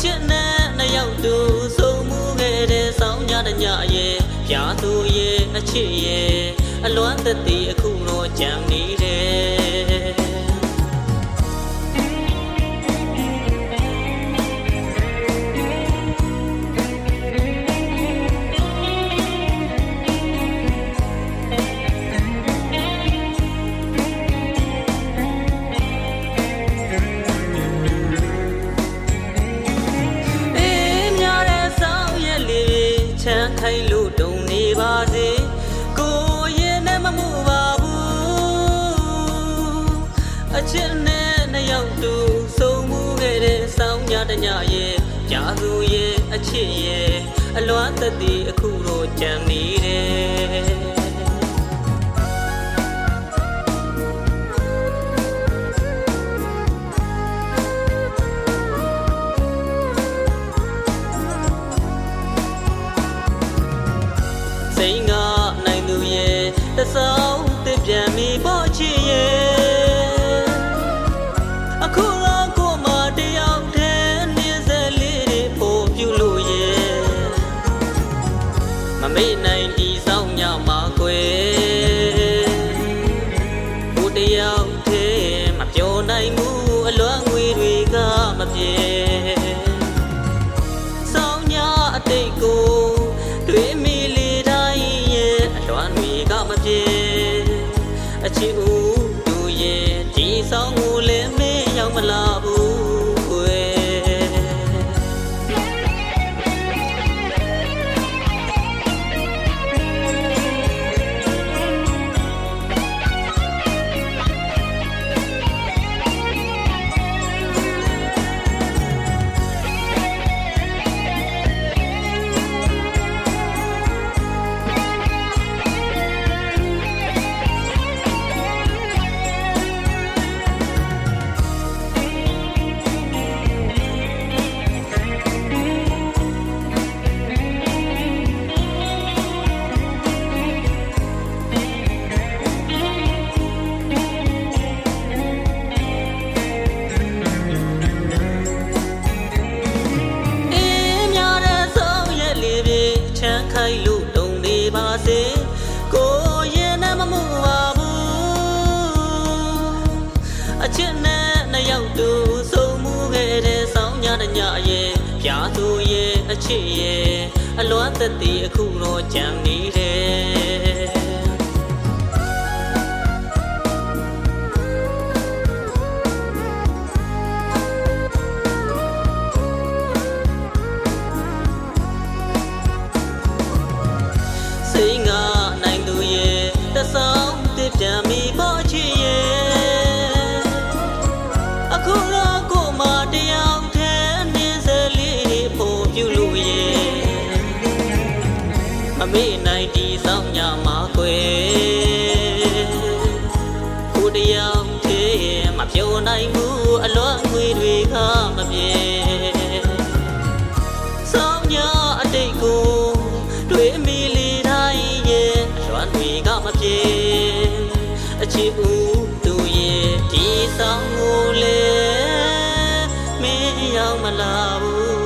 ချစ်နဲ့နှစ်ယောက်တူဆုံမှုခဲ့တဲ့ဆောင်းညတဲ့ညရဲ့ပြာသူရဲ့အချစ်ရဲ့အလွမ်းသက်သည်အခုတော့ကြံနေတယ်ခိုင်လို့တုံနေပါစေကိုရင်နဲ့မမှုပါဘူးအချစ်နဲ့နှစ်ယောက်တူဆုံမှုခဲ့တဲ့ဆောင်းညတဲ့ညရဲ့ကြာသူရဲ့အချစ်ရဲ့အလွမ်းသက်သည်အခုတော့ကြံနေတယ်စိတ်ကနိုင်သူရဲ့တစောင်းတစ်ပြန်မီပေါ်ချစ်ရဲ့အခုတော့ကိုမတယောက်တည်းနေစလေးတွေပို့ပြုလို့ရဲ့မမေ့နိုင်ဒီဆောင်ညမှာကွယ်ကိုတယောက်တည်းမပြောနိုင်ဘူးအလွမ်းငွေတွေကမပြေဆောင်ညအတိတ်ကိုတွေးမိအချစ်ဦးသူရဲ့ဒီဆောင်ကိုလည်းမင်းရောက်မလာဘူးကွယ်ခိုင်လို့တုံနေပါစေကိုရင်နဲ့မမှုပါဘူးအချစ်နဲ့နှစ်ယောက်တူဆုံမှုခဲ့တဲ့ဆောင်းညတဲ့ညရဲ့ပြာသူရဲ့အချစ်ရဲ့အလွမ်းသက်သည်အခုတော့ကြံနေတယ်စိတ်ကနိုင်သူရဲ့တစောင်းတစ်ပြန်မီပေါ်ချစ်ရဲ့အခုတော့ကိုမတယောက်တည်းနေစလေးတွေပို့ပြုလို့ရဲ့မမေ့နိုင်ဒီဆောင်ညမှာကွယ်ကိုတယောက်တည်းမပြောနိုင်ဘူးအလွမ်းငွေတွေကမပြေဆောင်ညအတိတ်ကိုတွေးမိမပြေအချစ်ဦးသူရဲ့ဒီဆောင်ကိုလည်းမင်းရောက်မလာဘူး